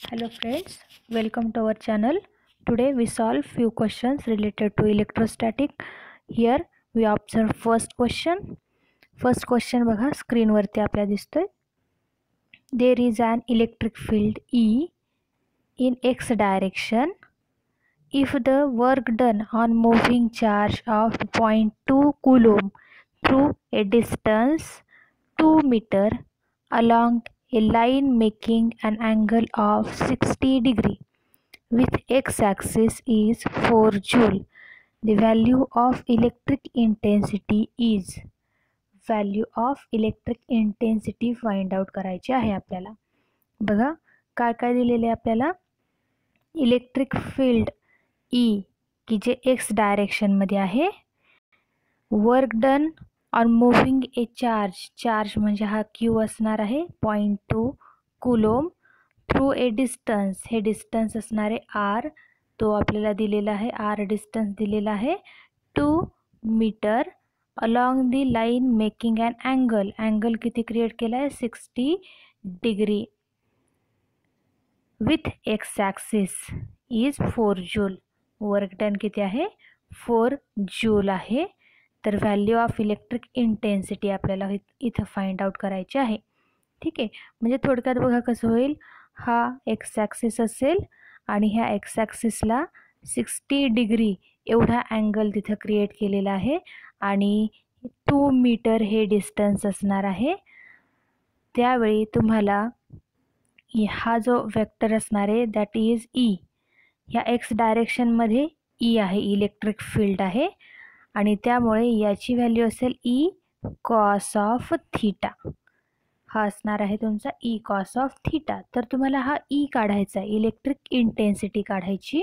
Hello friends, welcome to our channel. Today we solve few questions related to electrostatic. Here we observe first question. First question बघा screen वरती आपल्याला दिसतोय. There is an electric field E in x direction. If the work done on moving charge of 0.2 coulomb through a distance 2 meter along a line making an angle of 60 degree with x-axis is 4 joule. The value of electric intensity is value of electric intensity find out करायची आहे आपल्याला. बघा काय काय दिलेले आपल्याला. Electric field E की जे x डायरेक्शन मध्ये आहे. Work done on moving A charge म्हणजे हा Q असणार आहे 0.2 कुलोम थ्रू ए डिस्टन्स, हे डिस्टन्स असणार आहे R, तो आपल्याला दिलेला आहे, R डिस्टन्स दिलेला आहे 2 metre along the line making an angle किती क्रिएट केला आहे 60 degree with X axis is 4 joule. Work done किती आहे 4 जूल आहे. तर व्हॅल्यू ऑफ इलेक्ट्रिक इंटेन्सिटी आपल्याला इथं फाइंड आउट करायची आहे. ठीक आहे, म्हणजे थोडक्यात बघा कसं होईल. हा एक्स ॲक्सिस असेल आणि ह्या एक्स ॲक्सिसला 60 डिग्री एवढा अँगल तिथं क्रिएट केलेला आहे आणि 2 मीटर हे डिस्टन्स असणार आहे. त्यावेळी तुम्हाला हा जो वेक्टर असणार आहे दॅट इज ई. ह्या एक्स डायरेक्शनमध्ये ई आहे, इलेक्ट्रिक फील्ड आहे आणि त्यामुळे याची व्हॅल्यू असेल ई कॉस ऑफ थीटा. हा असणार आहे तुमचा ई कॉस ऑफ थीटा. तर तुम्हाला हा ई काढायचा आहे, इलेक्ट्रिक इंटेन्सिटी काढायची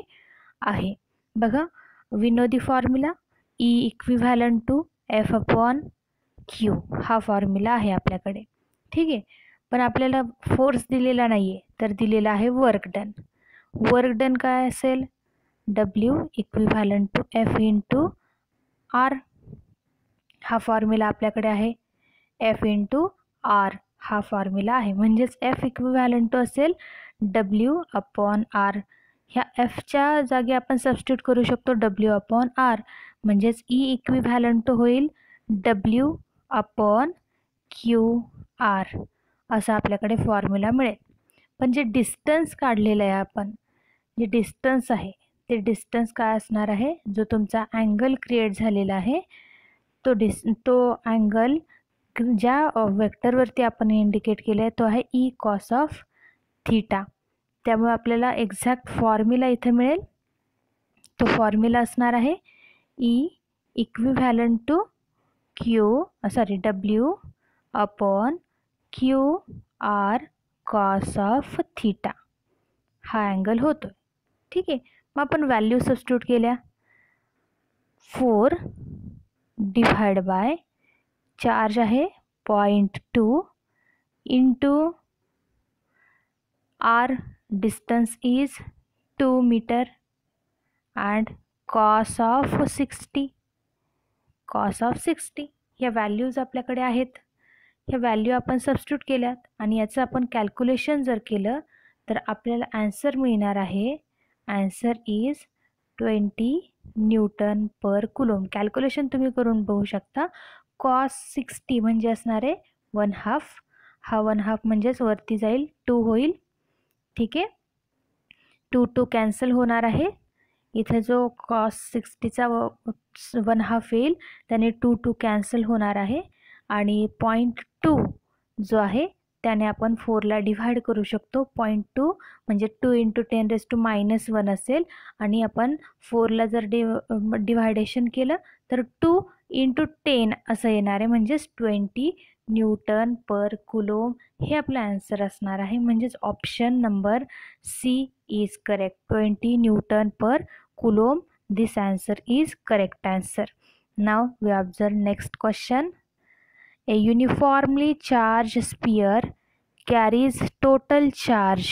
आहे. बघा we know the formula E equivalent to F upon Q, हा फॉर्म्युला आहे आपल्याकडे. ठीक आहे, पण आपल्याला फोर्स दिलेला नाही आहे, तर दिलेला आहे वर्क डन. वर्क डन काय असेल W equivalent to F into R, हा फॉर्म्युला आपल्याकडे आहे. एफ इंटू आर हा फॉर्म्युला आहे, म्हणजेच एफ इक्विव्हॅलंट टू असेल डब्ल्यू अपॉन आर. ह्या एफच्या जागी आपण सबस्टिट्यूट करू शकतो डब्ल्यू अपॉन आर, म्हणजेच ई इक्विव्हॅलंट टू होईल डब्ल्यू अपॉन क्यू आर, असा आपल्याकडे फॉर्म्युला मिळेल. पण जे डिस्टन्स काढलेलं आहे आपण, जे डिस्टन्स आहे ते डिस्टन्स काय असणार आहे, जो तुमचा अँगल क्रिएट झालेला आहे तो अँगल ज्या वेक्टरवरती आपण इंडिकेट केलं आहे तो आहे ई कॉस ऑफ थीटा. त्यामुळे आपल्याला एक्झॅक्ट फॉर्म्युला इथं मिळेल. तो फॉर्म्युला असणार आहे E equivalent to W upon Q R cos of theta, हा अँगल होतो. ठीक आहे, मग आपण व्हॅल्यू सबस्टिट्यूट केल्या. 4 डिवाइड बाय चार्ज आहे 0.2 into R distance is 2 metre and cos of 60. ह्या व्हॅल्यूज आपल्याकडे आहेत. ह्या व्हॅल्यू आपण सबस्टिट्यूट केल्यात आणि याचं आपण कॅल्क्युलेशन जर केलं तर आपल्याला आन्सर मिळणार आहे. Answer is 20 newton per coulomb. Calculation तुम्ही करून बघू शकता. कॉस 60 म्हणजे असणार आहे 1/2. हा 1/2 म्हणजेच वरती जाईल 2 होईल. ठीक आहे, 2 कॅन्सल होणार आहे. इथे जो कॉस 60चा 1/2 येईल त्याने 2 कॅन्सल होणार आहे आणि 0.2 जो आहे त्याने आपण 4ला डिव्हाइड करू शकतो. 0.2 म्हणजे 2 इंटू 10⁻⁻1 असेल आणि आपण 4ला जर डिव्हायडेशन केलं तर 2 इंटू 10 असं येणार आहे, म्हणजेच 20 न्यूटन पर कुलोम हे आपलं आन्सर असणार आहे. म्हणजेच option number C is correct. 20 newton per coulomb, this answer is correct answer. Now we observe next question. A uniformly charged sphere carries total charge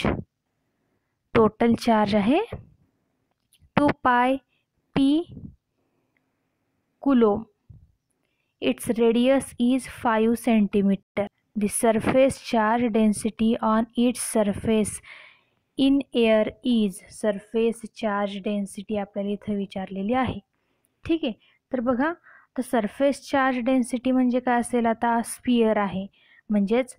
आहे 2 pi p coulomb. Its radius is 5 centimeter. The surface charge density on its surface in air is surface charge density आपल्याला इथं विचारलेली आहे. ठीक आहे, तर बघा, तर surface charge density म्हणजे काय असेल, आता स्पियर आहे म्हणजेच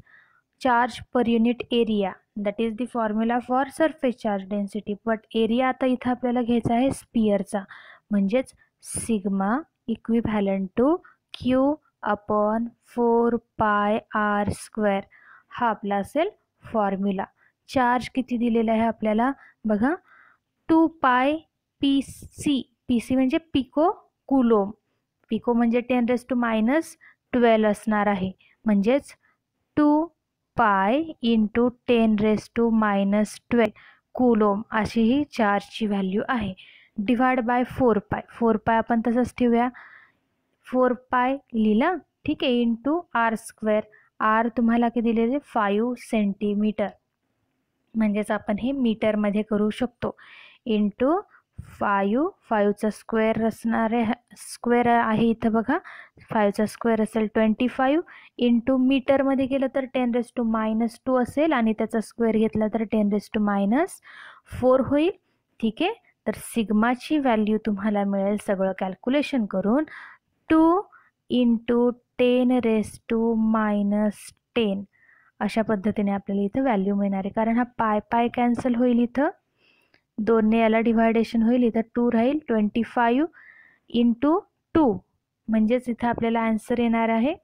charge per unit area, that is the formula for surface charge density. But area आता इथं आपल्याला घ्यायचा आहे स्पियरचा, म्हणजेच sigma equivalent to Q upon 4πr². हा आपला असेल फॉर्म्युला. चार्ज किती दिलेला आहे आपल्याला बघा, 2π PC म्हणजे पिको कुलोम. पिको म्हणजे 10⁻⁻12 असणार आहे, म्हणजेच 2π × 10⁻⁻12 कुलोम अशी ही चार्जची व्हॅल्यू आहे. Divide by 4π. 4π आपण तसंच ठेवूया, 4π लिहिलं, ठीक आहे, इंटू r². r तुम्हाला किती दिलेले 5 सेंटीमीटर, म्हणजेच आपण हे मीटरमध्ये करू शकतो. इंटू 5चा स्क्वेअर असणार आहे, स्क्वेअर आहे इथं बघा, 5चा स्क्वेअर असेल 25, इंटू मीटरमध्ये गेलं तर 10⁻² असेल आणि त्याचा स्क्वेअर घेतला तर 10⁻⁴ होईल. ठीक आहे, तर सिग्माची व्हॅल्यू तुम्हाला मिळेल सगळं कॅल्क्युलेशन करून 2 × 10⁻⁻10 अशा पद्धतीने आपल्याला इथं व्हॅल्यू मिळणार आहे. कारण हा पाय कॅन्सल होईल, इथं 2ने याला डिव्हायडेशन होईल, इथं 2 राहील. 25 × 2 म्हणजेच इथं आपल्याला आन्सर येणार आहे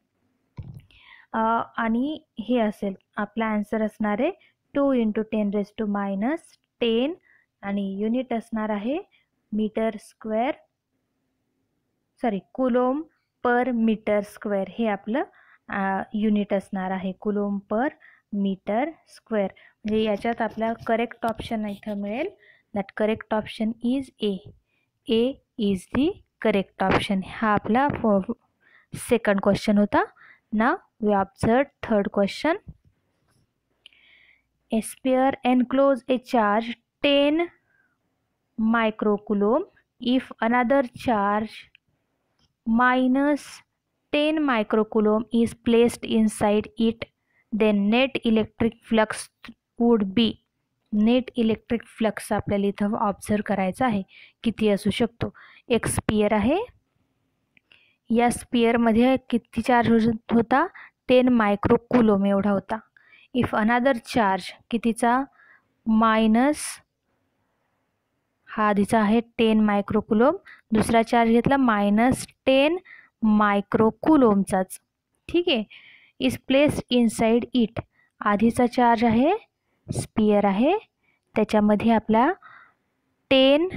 आणि हे असेल आपला आन्सर असणार आहे 2 × 10⁻10 आणि युनिट असणार आहे मीटर स्क्वेअर, सॉरी कुलोम पर मीटर स्क्वेअर. हे आपलं युनिट असणार आहे, कुलोम पर मीटर स्क्वेअर. म्हणजे याच्यात आपला करेक्ट ऑप्शन इथं मिळेल. That correct option is A. A is the correct option. हा आपला सेकंड क्वेश्चन होता. Now we observe third question. A sphere enclose a charge 10 microcoulomb. If another charge -10 microcoulomb is placed inside it, then net electric flux would be. Net electric flux आपल्याला इथं observe करायचा आहे, किती असू शकतो. एक sphere आहे, या स्पियरमध्ये किती चार्ज होता, 10 मायक्रोकुलोम एवढा होता. इफ अनादर चार्ज कितीचा, मायनस, हा आधीचा आहे 10 मायक्रोकुलोम, दुसरा चार्ज घेतला -10 मायक्रोकुलोमचाच. ठीक आहे, इज प्लेस्ड इनसाइड इट. आधीचा चार्ज आहे, स्पियर आहे, त्याच्यामध्ये आपला 10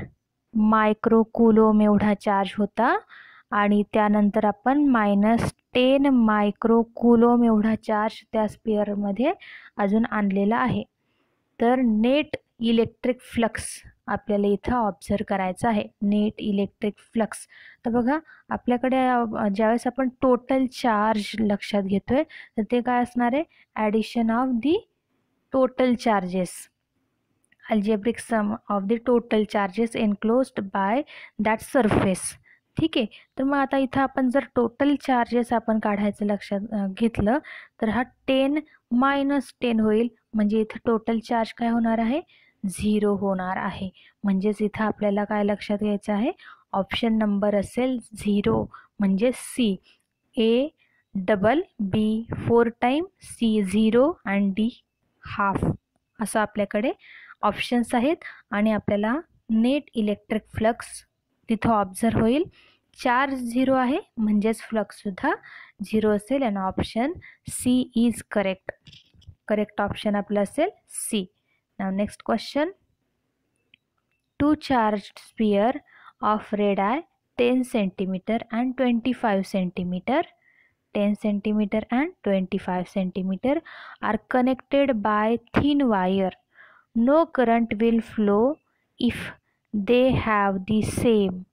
मायक्रोकुलोम एवढा चार्ज होता आणि त्यानंतर आपण -10 मायक्रोकुलोम एवढा चार्ज त्या स्पियरमध्ये अजून आणलेला आहे. तर नेट इलेक्ट्रिक फ्लक्स आपल्याला इथं ऑब्झर्व करायचं आहे. Net electric flux. तर बघा, आपल्याकडे ज्यावेळेस आपण टोटल चार्ज लक्षात घेतोय तर ते काय असणार आहे, addition of the total charges, algebraic sum of the total charges enclosed bye that surface. ठीक आहे, तर मग आता इथं आपण जर टोटल चार्जेस आपण काढायचं लक्षात घेतलं तर हा 10 - 10 होईल, म्हणजे इथं टोटल चार्ज काय होणार आहे, 0 होणार आहे. म्हणजेच इथं आपल्याला काय लक्षात घ्यायचं आहे, ऑप्शन नंबर असेल 0, म्हणजे C. A double, B 4 time, C 0 आणि D हाफ असं आपल्याकडे ऑप्शन्स आहेत. आणि आपल्याला नेट इलेक्ट्रिक फ्लक्स तिथं ऑब्झर्व होईल. चार्ज 0 आहे म्हणजेच फ्लक्ससुद्धा 0 असेल आणि option C is correct. Correct option आपलं असेल C. Now next question. 2 charged sphere of radii 10 centimetre and 25 centimeter, 10 centimeter and 25 centimeter are connected by thin wire. No current will flow if they have the same.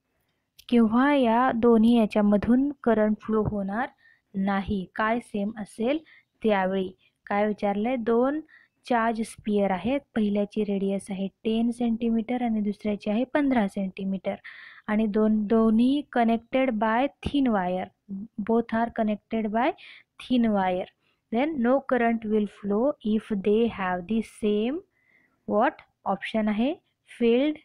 किंवा या दोन्ही याच्यामधून current flow होणार नाही. काय same असेल त्यावेळी. काय विचारलं आहे, 2 चार्ज स्पियर आहेत, पहिल्याची रेडियस आहे 10 सेंटीमीटर आणि दुसऱ्याची आहे 15 सेंटीमीटर आणि दोन्ही connected by thin wire. Both are connected by thin wire. Then no current will flow if they have the same what option आहे field,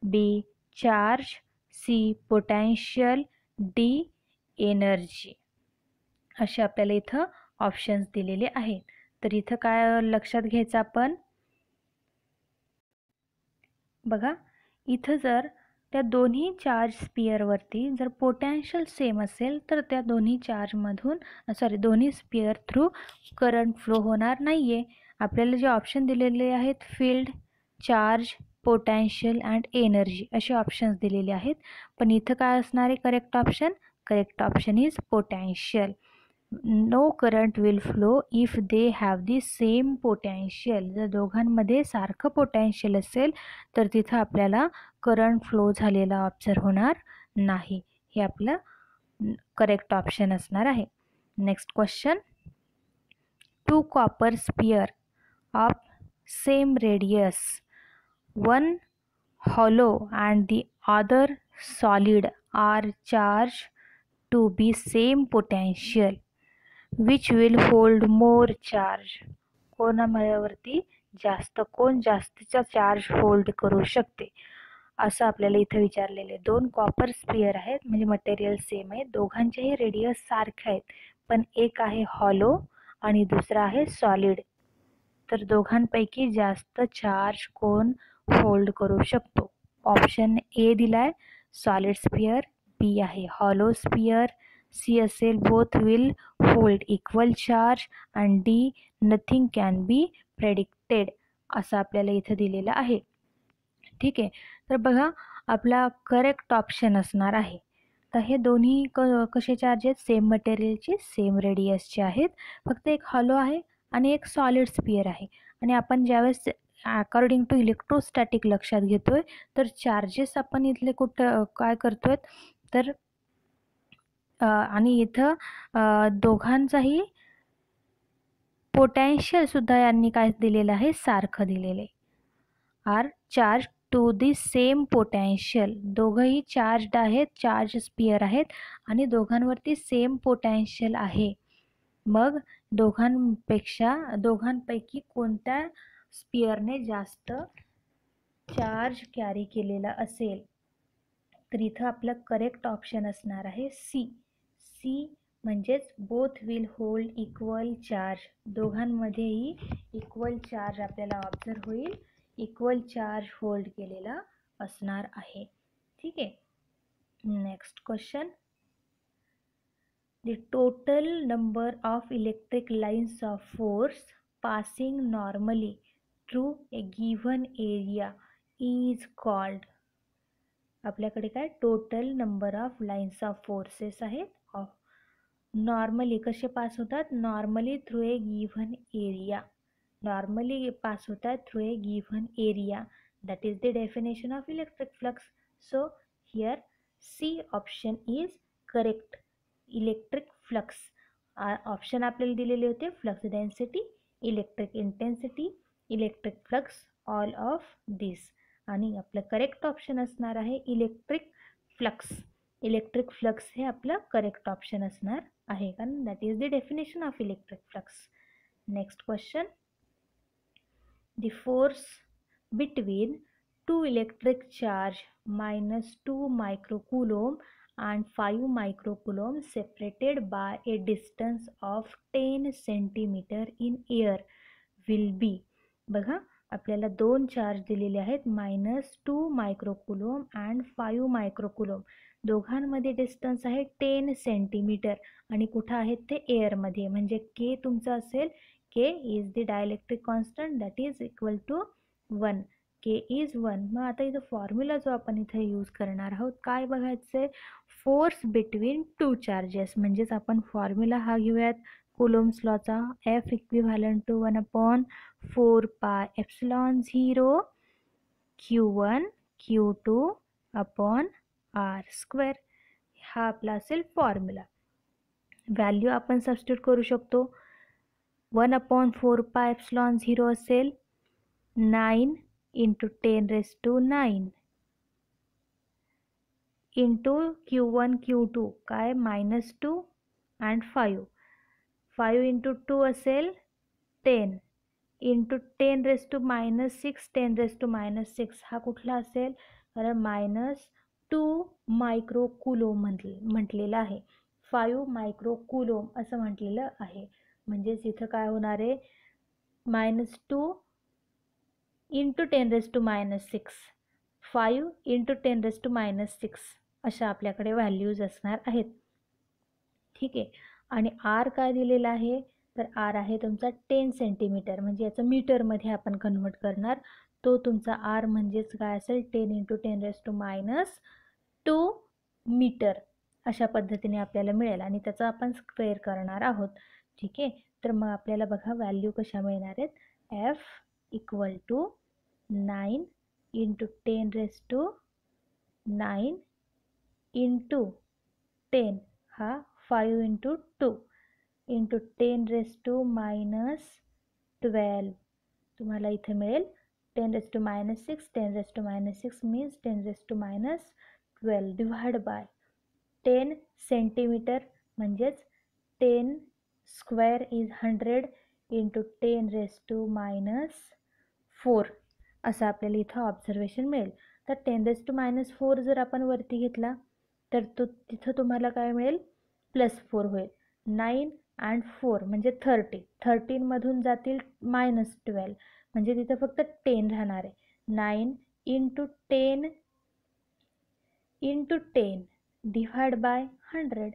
B charge, C potential, D energy. असे आपल्याला इथं options दिलेले आहेत. तर इथं काय लक्षात घ्यायचं आपण, बघा इथं जर त्या दोन्ही चार्ज स्पिअरवरती जर पोटॅन्शियल सेम असेल तर त्या दोन्ही दोन्ही स्पिअर थ्रू करंट फ्लो होणार नाही आहे. आपल्याला जे ऑप्शन दिलेले आहेत field, charge, potential and energy असे ऑप्शन्स दिलेले आहेत. पण इथं काय असणार आहे correct option? Correct option is potential. No current will flow if they have the same potential. जर दोघांमध्ये सारखं पोटॅन्शियल असेल तर तिथं आपल्याला करंट फ्लो झालेला ऑब्झर्व होणार नाही. हे आपलं करेक्ट ऑप्शन असणार आहे. Next question, two copper sphere of same radius, one hollow and the other solid are charged to be same potential, which will hold more charge. कोणावरती कोण जास्तीचा चार्ज होल्ड करू शकते असं आपल्याला इथं विचारलेले. दोन कॉपर स्पियर आहेत म्हणजे मटेरियल सेम आहे, दोघांचेही रेडियस सारखे आहेत, पण एक आहे हॉलो आणि दुसरा आहे सॉलिड. तर दोघांपैकी जास्त चार्ज कोण होल्ड करू शकतो? ऑप्शन ए दिलाय सॉलिड स्पियर, बी आहे हॉलो स्पियर, सी असेल both will hold equal charge and D nothing can be predicted असं आपल्याला इथं दिलेलं आहे. ठीक आहे, तर बघा आपला करेक्ट ऑप्शन असणार आहे. तर हे दोन्ही कसे चार्ज आहेत? सेम मटेरियलचे, सेम रेडियसचे आहेत, फक्त एक हॉलो आहे आणि एक सॉलिड स्पियर आहे. आणि आपण ज्यावेळेस अकॉर्डिंग टू इलेक्ट्रोस्टॅटिक लक्षात घेतोय तर चार्जेस आपण इथले कुठं काय करतोय तर आणि इथं दोघांचाही पोटॅन्शियल सुद्धा यांनी काय दिलेलं आहे? सारखं दिलेलं आहे. Are charge to the same potential. दोघंही चार्जड आहेत, चार्ज स्पियर आहेत आणि दोघांवरती सेम पोटॅन्शियल आहे. मग दोघांपैकी कोणत्या स्पियरने जास्त चार्ज कॅरी केलेला असेल? तर इथं आपलं करेक्ट ऑप्शन असणार आहे सी. सी म्हणजेच both will hold equal charge. दोघांमध्येही इक्वल चार्ज आपल्याला ऑब्झर्व होईल, इक्वल चार्ज होल्ड केलेला असणार आहे. ठीक आहे, next question, the total number of electric lines of force passing normally through a given area is called. आपल्याकडे काय total number of lines of forces आहेत. नॉर्मली कसे पास होतात? Normally through a given area. Normally pass होतात through a given area. That is the definition of electric flux. So here C option is correct. Electric flux option आपल्याला दिलेले होते flux density, electric intensity, electric flux, all of this. आणि आपलं correct option असणार आहे electric flux. Electric flux हे आपलं correct option असणार आहे कारण that is the definition of electric flux. Next question, the force between to electric charge -2 microcoulomb and 5 microcoulomb separated by a distance of 10 centimeter in air will be. बघा आपल्याला दोन charge दिलेले आहेत -2 microcoulomb and 5 microcoulomb. दोघांमध्ये distance आहे 10 centimetre आणि कुठं आहेत ते एअरमध्ये. म्हणजे के तुमचा असेल, K is the dielectric constant that is equal to 1. K is 1. मग आता इथं फॉर्म्युला जो आपण इथं यूज करणार आहोत काय बघायचं आहे? Force between two charges. म्हणजेच आपण फॉर्म्युला हा घेऊयात कुलोम्स लॉचा. F equivalent to 1/4 pi epsilon 0 Q1 Q2 upon R square. हा आपला असेल फॉर्म्युला. व्हॅल्यू आपण सबस्टिट्यूट करू शकतो. 1/4 पाय एप्सिलॉन 0 असेल 9 × 10⁹ इंटू Q1 Q2 काय -2 and 5. 5 × 2 असेल 10 इंटू 10⁻⁻6 10⁻⁻6 हा कुठला असेल तर -2 मायक्रोकुलोम म्हटलेला आहे. 5 मायक्रोकुलोम असं म्हटलेलं आहे. म्हणजेच इथं काय होणार आहे -2 इंटू 10⁻⁻6 5 इंटू 10⁻⁻6 अशा आपल्याकडे व्हॅल्यूज असणार आहेत. ठीक आहे. आणि आर काय दिलेला आहे तर आर आहे तुमचा 10 सेंटीमीटर, म्हणजे याचं मीटरमध्ये आपण कन्वर्ट करणार. तो तुमचा आर म्हणजेच काय असेल 10 इंटू 10⁻²2 मीटर अशा पद्धतीने आपल्याला मिळेल आणि त्याचं आपण स्क्वेअर करणार आहोत. ठीक आहे. तर मग आपल्याला बघा व्हॅल्यू कशा मिळणार आहेत. F equal to 9 into 10⁻9 into 10 हा 5 इंटू 2 इंटू 10⁻⁻12 तुम्हाला इथे मिळेल 10⁻⁻6 10⁻⁻6 मीन्स 10⁻12 डिवाइड बाय 10 सेंटीमीटर म्हणजेच 10 स्क्वेअर इज 100 इंटू 10⁻⁻4 असं आपल्याला इथं ऑब्झर्वेशन मिळेल. तर 10⁻⁻4 जर आपण वरती घेतला तर तिथं तुम्हाला काय मिळेल +4 होईल. 9 and 4 म्हणजे 30. 13मधून जातील -12 म्हणजे तिथं फक्त 10 राहणार आहे. 9 इंटू 10 डिवाइड बाय 100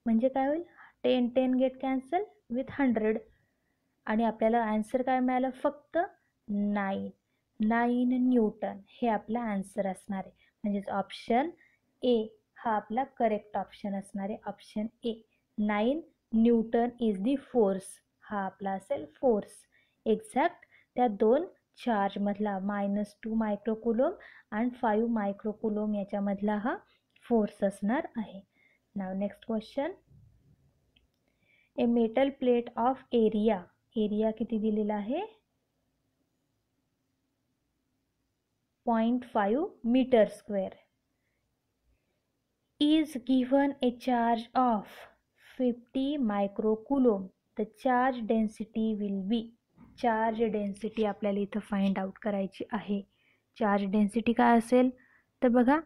म्हणजे काय होईल 10 गेट कॅन्सल विथ 100 आणि आपल्याला आन्सर काय मिळालं फक्त 9 न्यूटन हे आपला आन्सर असणार आहे. म्हणजेच ऑप्शन ए हा आपला करेक्ट ऑप्शन असणार आहे. Option A 9 Newton is the force हा आपला असेल फोर्स. एक्झॅक्ट त्या दोन चार्जमधला -2 मायक्रोकुलोम आणि 5 मायक्रोकुलोम याच्यामधला हा फोर्स असणार आहे. Now next question. A metal plate of area किती दिलेला आहे 0.5 metre square is given a charge of 50 microcoulomb. The charge density will be. Charge density आपल्याला इथं फाइंड आउट करायची आहे. चार्ज डेन्सिटी काय असेल तर बघा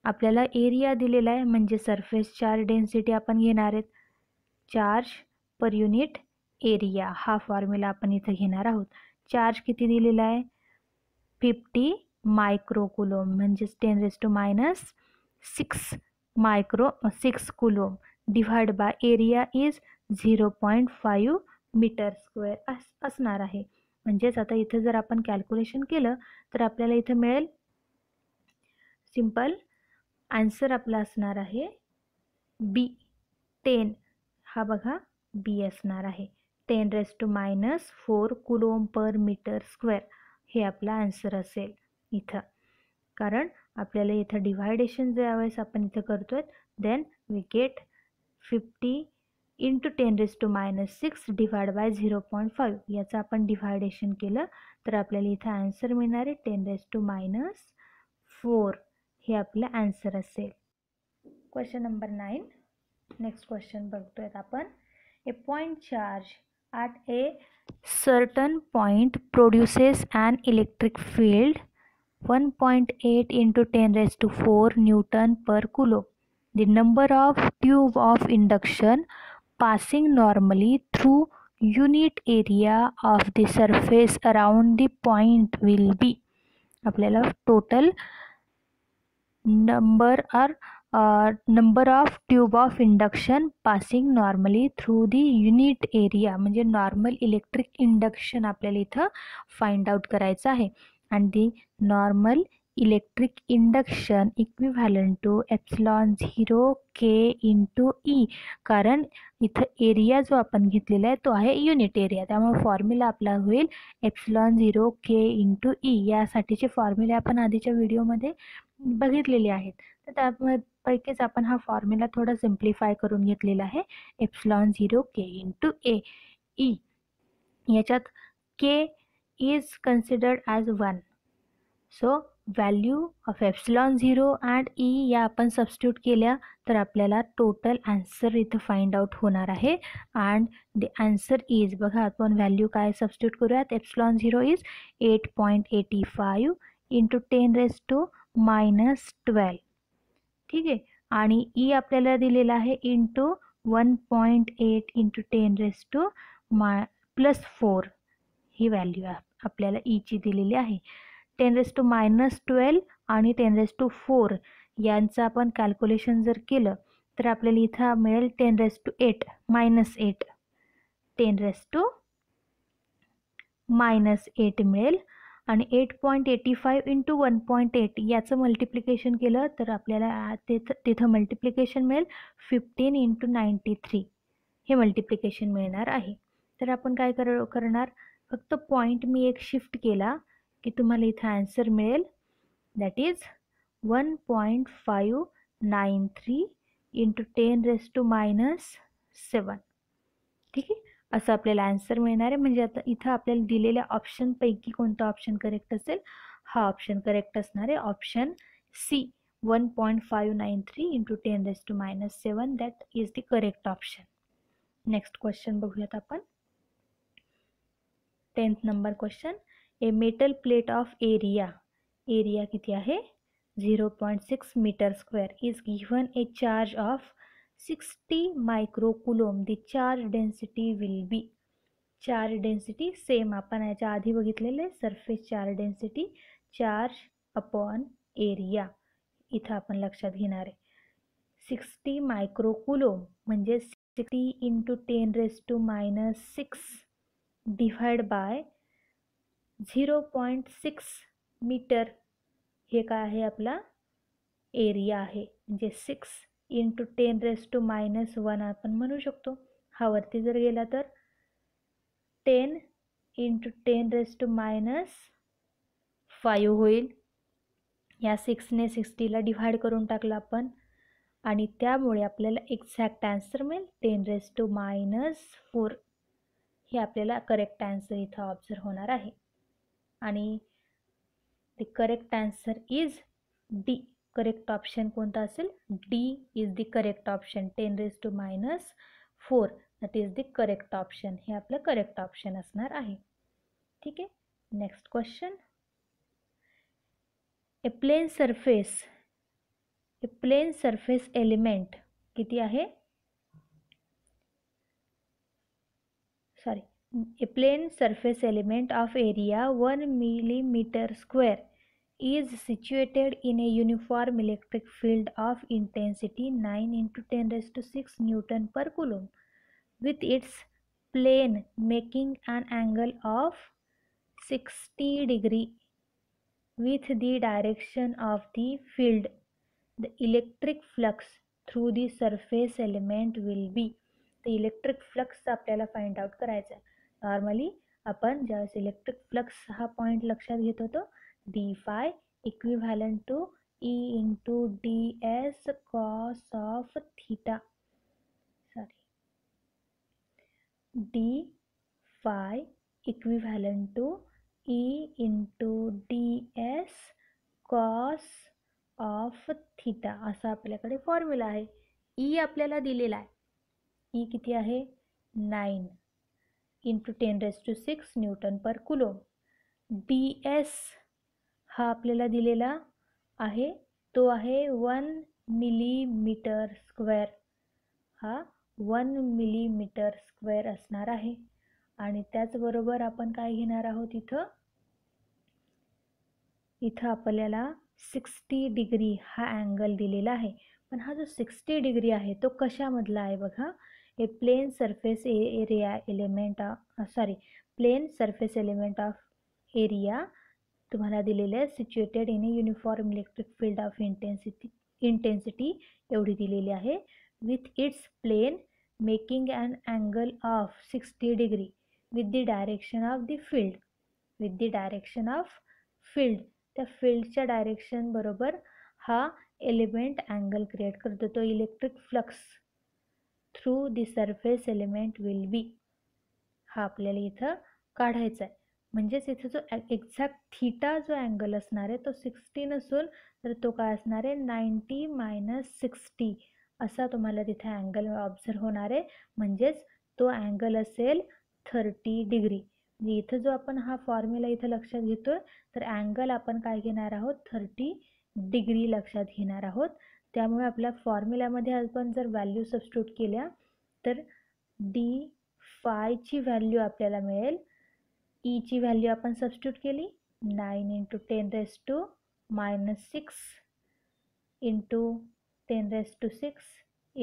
आपल्याला एरिया दिलेला आहे म्हणजे सरफेस चार्ज डेन्सिटी आपण घेणार आहेत. चार्ज पर युनिट एरिया हा फॉर्म्युला आपण इथं घेणार आहोत. चार्ज किती दिलेला आहे 50 मायक्रोकुलोम म्हणजेच 10⁻⁶ coulomb divide by area is 0.5 metre square असणार आहे. म्हणजेच आता इथं जर आपण कॅल्क्युलेशन केलं तर आपल्याला इथं मिळेल सिंपल आन्सर आपला असणार आहे बी 10 हा बघा बी असणार आहे 10⁻⁴ कुलोम पर मीटर स्क्वेअर हे आपला आन्सर असेल इथं. कारण आपल्याला इथं डिव्हायडेशन ज्यावेळेस आपण इथं करतोय then we get 50 into 10⁻⁶ divide by 0.5 याचं आपण डिव्हायडेशन केलं तर आपल्याला इथं आन्सर मिळणार आहे 10⁻⁴ हे आपलं आन्सर असेल. Question number 9. नेक्स्ट क्वेश्चन बघतोय आपण. A point charge at a certain point produces an electric field 1.8 into 10⁻⁴ Newton per coulomb. The number of tube of induction passing normally through unit area of the surface around the point will be. आपल्याला total number of tube of induction passing normally through the unit area म्हणजे normal electric induction आपल्याला इथं find out करायचं आहे. and the normal electric induction equivalent to ε0 k into E. कारण इथं area जो आपण घेतलेला आहे तो आहे युनिट एरिया त्यामुळे फॉर्म्युला आपला होईल ε0 k into E. यासाठीचे फॉर्म्युले आपण आधीच्या व्हिडिओमध्ये बघितलेले आहेत तर त्यापैकीच आपण हा फॉर्म्युला थोडा सिम्प्लिफाय करून घेतलेला आहे ε0 k into E. याच्यात k is considered as 1. So value of epsilon 0 and E या आपण सबस्टिट्यूट केल्या तर आपल्याला टोटल आन्सर इथं फाइंड आउट होणार आहे. अँड द आन्सर इज, बघा आपण व्हॅल्यू काय सबस्टिट्यूट करूयात. Epsilon 0 is 8.85 into 10⁻⁻12. ठीक आहे. आणि ई आपल्याला दिलेला आहे इंटू 1.8 इंटू 10⁻+4. ही व्हॅल्यू आपल्याला ईची दिलेली आहे. 10⁻12 आणि 10⁻4 यांचं आपण कॅल्क्युलेशन जर केलं तर आपल्याला इथं मिळेल 10⁻8 -8. 10⁻8 मिळेल. आणि 8.85 इंटू 1.8 याचं मल्टिप्लिकेशन केलं तर आपल्याला तिथं मल्टिप्लिकेशन मिळेल 15 इंटू 93. हे मल्टिप्लिकेशन मिळणार आहे. तर आपण काय करणार, फक्त पॉईंट मी एक शिफ्ट केला की तुम्हाला इथं आन्सर मिळेल. That is 1.593 into 10⁻⁷. ठीक आहे. असं आपल्याला आन्सर मिळणार आहे. म्हणजे आता इथं आपल्याला दिलेल्या ऑप्शनपैकी कोणता ऑप्शन करेक्ट असेल, हा ऑप्शन करेक्ट असणार आहे. Option C 1.593 into 10⁻⁷. That is the correct option. Next question बघूयात आपण. 10th number question. A metal plate of area किती आहे 0.6 metre square is given a charge of 60 microcoulomb. The charge density will be. Charge density same आपण याच्या आधी बघितलेले surface charge density, charge upon area इथं आपण लक्षात घेणार आहे. 60 मायक्रोकुलोम म्हणजे 60 इंटू 10⁻⁶ डिवाइड बाय 0.6 मीटर. हे काय आहे आपला एरिया आहे. म्हणजे 6 इंटू 10⁻⁻1 आपण म्हणू शकतो. हा वरती जर गेला तर 10 इंटू 10⁻⁵ होईल. या 6ने 60ला डिव्हाइड करून टाकलं आपण आणि त्यामुळे आपल्याला एक्झॅक्ट आन्सर मिळेल 10⁻⁴. हे आपल्याला करेक्ट आन्सर इथं ऑब्झर्व होणार आहे. आणि the correct answer is D. Correct option कोणता असेल, D is the correct option. 10⁻⁴ that is the correct option. हे आपलं करेक्ट ऑप्शन असणार आहे. ठीक आहे. Next question. A plane surface element किती आहे, a plane surface element of area 1 millimeter square is situated in a uniform electric field of intensity 9 into 10⁶ Newton per coulomb with its plane making an angle of 60 degree with the direction of the field. The electric flux through the surface element will be. तर electric flux आपल्याला find out करायचा आहे. Normally आपण ज्यावेळेस electric flux हा point लक्षात घेत होतो, D phi equivalent to E into D S cos of theta. D phi equivalent to E into D S cos of theta असा आपल्याकडे फॉर्म्युला आहे. ई आपल्याला दिलेला आहे. ई किती आहे 9 into 10⁶ Newton per coulomb. D S हा आपल्याला दिलेला आहे, तो आहे 1 मिलीमीटर स्क्वेअर. हा 1 मिलीमीटर स्क्वेअर असणार आहे. आणि त्याचबरोबर आपण काय घेणार आहोत, इथं आपल्याला 60 डिग्री हा अँगल दिलेला आहे. पण हा जो 60 डिग्री आहे तो कशामधला आहे बघा. A plane surface element of area तुम्हाला दिलेलं आहे. Situated in a uniform electric field of intensity एवढी दिलेली आहे. With its plane making an angle of 60 degree with the direction of the field. त्या फील्डच्या डायरेक्शन बरोबर हा एलिमेंट अँगल क्रिएट करतो. तो electric flux through the surface element will be. हा आपल्याला इथं काढायचा आहे. म्हणजेच इथे जो एक्झॅक्ट थीटा जो अँगल असणार आहे तो 60 नसून तर तो काय असणार आहे 90 - 60 असा तुम्हाला तिथे अँगल ऑब्झर्व होणार आहे. म्हणजेच तो अँगल असेल 30 डिग्री. म्हणजे इथं जो आपण हा फॉर्म्युला इथं लक्षात घेतोय तर अँगल आपण काय घेणार आहोत 30 डिग्री लक्षात घेणार आहोत. त्यामुळे आपल्या फॉर्म्युल्यामध्ये आपण जर व्हॅल्यू सबस्टिट्यूट केल्या तर डी फायची व्हॅल्यू आपल्याला मिळेल. ई ची व्हॅल्यू आपण सबस्टिट्यूट केली 9 × 10⁻⁻6 × 10⁻6 ×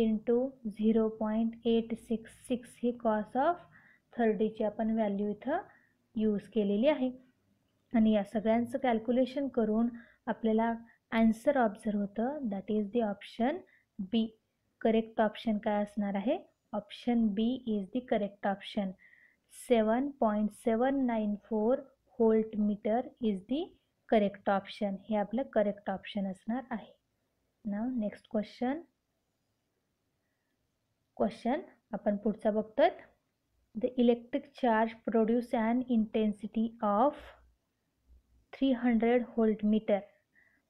0.866 ही कॉस ऑफ 30ची आपण व्हॅल्यू इथं यूज केलेली आहे. आणि या सगळ्यांचं कॅल्क्युलेशन करून आपल्याला आन्सर ऑब्झर्व होतं. That is the option B. Correct option काय असणार आहे? Option B is the correct option. 7.794 volt metre is the correct option. हे आपलं करेक्ट ऑप्शन असणार आहे. नाव नेक्स्ट क्वेश्चन आपण पुढचा बघतोय. The electric charge produce an intensity of 300 voltmeter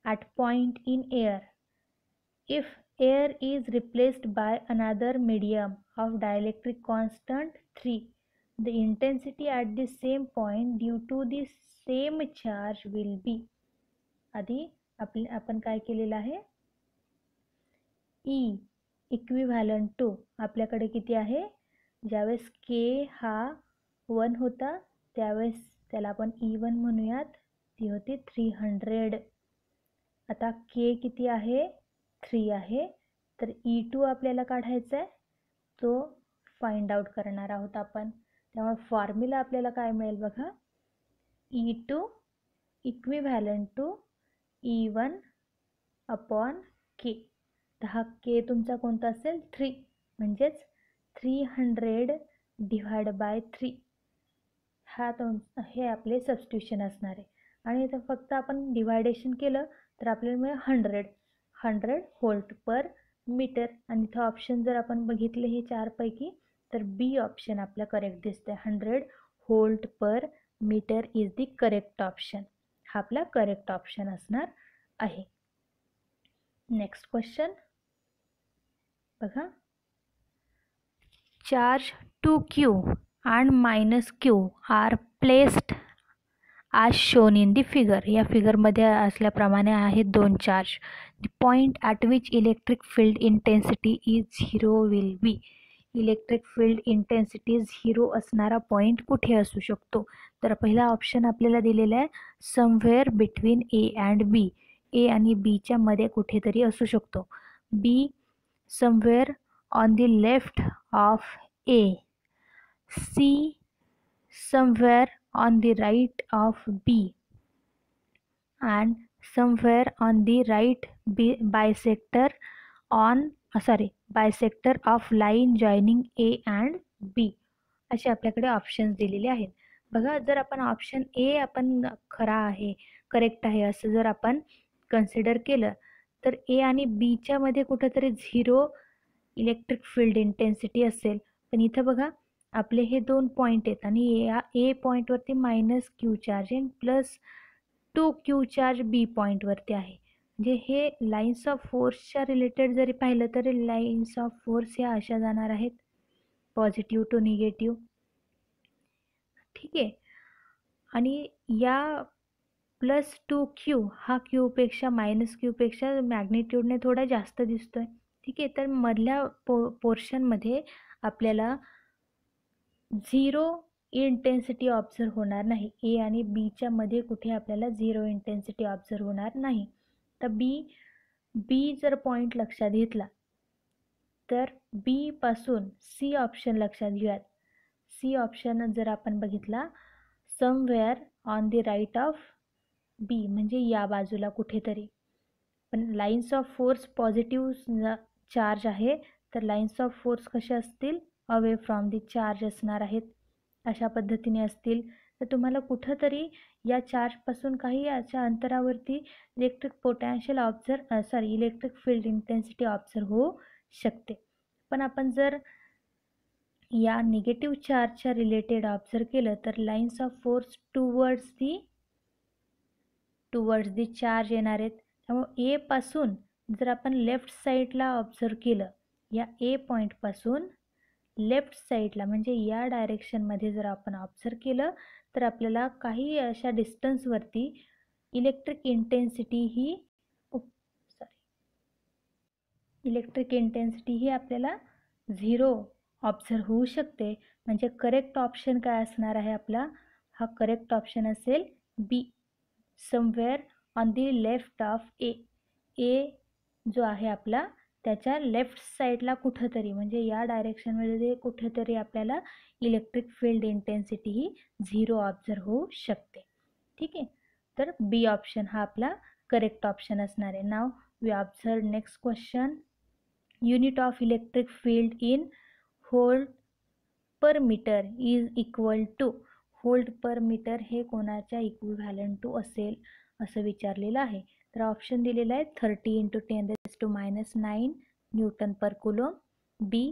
at point in air. If air is replaced by another medium of dielectric constant 3, the intensity at the same point due to the same charge will be. आधी आपण काय केलेलं आहे? E equivalent to आपल्याकडे किती आहे? ज्यावेळेस K हा 1 होता त्यावेळेस त्याला आपण E1 म्हणूयात. ती होती 300. आता K किती आहे? 3 आहे. तर E2 आपल्याला काढायचा आहे. तो फाइंड आउट करणार आहोत आपण. त्यामुळे फॉर्म्युला आपल्याला काय मिळेल बघा. E2 equivalent to E1 upon K. तर हा K तुमचा कोणता असेल? 3. म्हणजेच 300 / 3 हे आपले सबस्टिट्यूशन असणार आहे. आणि इथं फक्त आपण डिवायडेशन केलं तर आपल्याला मिळेल 100 व्होल्ट पर मीटर. आणि इथं ऑप्शन जर आपण बघितले हे 4 पैकी तर बी ऑप्शन आपला करेक्ट दिसतंय. 100 volt per metre is the correct option. हा आपला करेक्ट ऑप्शन असणार आहे. नेक्स्ट क्वेश्चन बघा. Charge 2q and -q are placed as shown in the figure. या फिगरमध्ये असल्याप्रमाणे आहेत दोन charge. The point at which electric field intensity is 0 will be. Electric field intensity 0 असणारा पॉईंट कुठे असू शकतो? तर पहिला ऑप्शन आपल्याला दिलेला आहे somewhere between A and B. A आणि बीच्या मध्ये कुठेतरी असू शकतो. B somewhere on the left of A. C somewhere on the right of B and somewhere on the right bisector of line joining A and B. असे आपल्याकडे options दिलेले आहेत. बघा जर आपण ऑप्शन ए आपण खरा आहे करेक्ट आहे असं जर आपण कन्सिडर केलं तर ए आणि बीच्या मध्ये कुठेतरी 0 इलेक्ट्रिक फील्ड इंटेन्सिटी असेल. पण इथं बघा आपले हे दोन पॉईंट आहेत आणि या ए पॉईंटवरती -q चार्ज आहे प्लस 2q चार्ज बी पॉईंटवरती आहे. म्हणजे हे लाईन्स ऑफ फोर्सच्या रिलेटेड जरी पाहिलं तरी लाईन्स ऑफ फोर्स ह्या अशा जाणार आहेत पॉझिटिव्ह टू निगेटिव्ह. ठीक आहे. आणि या +2q हा क्यूपेक्षा -q मॅग्निट्यूडने थोडा जास्त दिसतोय. ठीक आहे. तर मधल्या पोर्शनमध्ये आपल्याला 0 इंटेन्सिटी ऑब्झर्व होणार नाही. ए आणि बीच्या मध्ये कुठे आपल्याला 0 इंटेन्सिटी ऑब्झर्व होणार नाही. तर बी जर पॉईंट लक्षात घेतला तर बी पासून सी ऑप्शन लक्षात घेऊयात. सी ऑप्शन जर आपण बघितला somewhere on the right of B म्हणजे या बाजूला कुठेतरी. पण lines of force positive charge आहे तर लाईन्स ऑफ फोर्स कशा असतील अवे फ्रॉम दी चार्ज असणार आहेत. अशा पद्धतीने असतील. तर तुम्हाला कुठंतरी या चार्जपासून काही याच्या अंतरावरती इलेक्ट्रिक फील्ड इंटेन्सिटी ऑब्झर्व होऊ शकते. पण आपण जर या निगेटिव्ह चार्जच्या रिलेटेड ऑब्झर्व केलं तर lines of force towards the charge येणार आहेत. त्यामुळे ए पासून जर आपण लेफ्ट साईडला ऑब्झर्व केलं, या ए पॉईंटपासून लेफ्ट साईडला म्हणजे या डायरेक्शनमध्ये जर आपण ऑब्झर्व केलं तर आपल्याला काही अशा डिस्टन्सवरती इलेक्ट्रिक इंटेन्सिटी ही आपल्याला 0 ऑब्झर्व होऊ शकते. म्हणजे करेक्ट ऑप्शन काय असणार आहे आपला? हा करेक्ट ऑप्शन असेल B, somewhere on the left of A जो आहे आपला त्याच्या लेफ्ट साईडला कुठंतरी, म्हणजे या डायरेक्शनमध्ये कुठेतरी आपल्याला इलेक्ट्रिक फील्ड इंटेन्सिटी ही 0 ऑब्झर्व होऊ शकते. ठीक आहे, तर बी ऑप्शन हा आपला करेक्ट ऑप्शन असणार आहे. Now we observe next question. Unit of electric field in volt per metre is equal to. Volt per metre हे कोणाच्या इक्विव्हॅलंट टू असेल असं विचारलेलं आहे. तर ऑप्शन दिलेला आहे 30 × 10⁻⁹ न्यूटन पर कुलोम, बी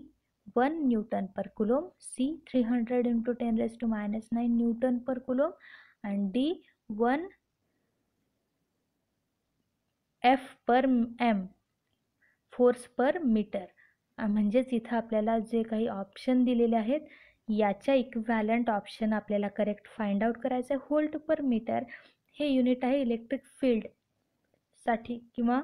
1 Newton per coulomb, C 300 × 10⁻⁹ Newton per coulomb आणि डी 1 एफ पर एम फोर्स पर मीटर. म्हणजेच इथं आपल्याला जे काही ऑप्शन दिलेले आहेत याच्या इक्विव्हॅलंट ऑप्शन आपल्याला करेक्ट फाइंड आउट करायचं आहे. व्होल्ट पर मीटर हे युनिट आहे इलेक्ट्रिक फील्डसाठी किंवा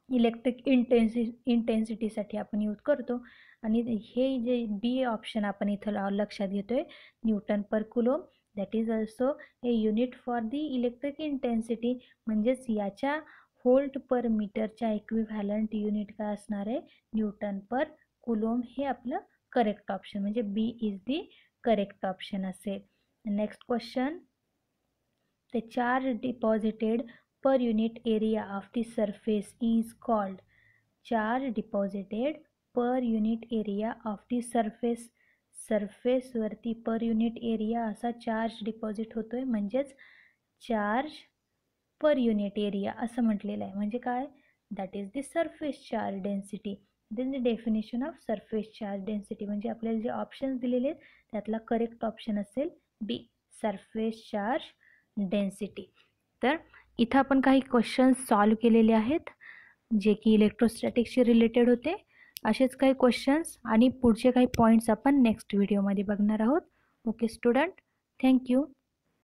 इलेक्ट्रिक इंटेन्सिटीसाठी आपण यूज करतो. आणि हे जे बी ऑप्शन आपण इथं लक्षात घेतोय Newton per coulomb, that is also a unit for the electric intensity. म्हणजेच याच्या व्होल्ट पर मीटरच्या इक्विव्हॅलंट युनिट काय असणार आहे? Newton per coulomb. हे आपलं करेक्ट ऑप्शन म्हणजे बी इज दी करेक्ट ऑप्शन असेल. Next question. The charge deposited per unit area of the surface is called. Charge deposited per unit area of the surface. Surface वरती पर unit area असा charge deposit होतोय, म्हणजेच charge per unit area असं म्हटलेलं आहे. म्हणजे काय? That is the surface charge density. Then the definition of surface charge density. म्हणजे आपल्याला जे ऑप्शन्स दिलेले आहेत त्यातला करेक्ट ऑप्शन असेल बी, सरफेस चार्ज डेन्सिटी. तर इथं आपण काही क्वेश्चन्स सॉल्व केलेले आहेत जे की इलेक्ट्रोस्टॅटिक्सशी रिलेटेड होते. असेच काही क्वेश्चन्स आणि पुढचे काही पॉईंट्स आपण नेक्स्ट व्हिडिओमध्ये बघणार आहोत. Okay student, thank you.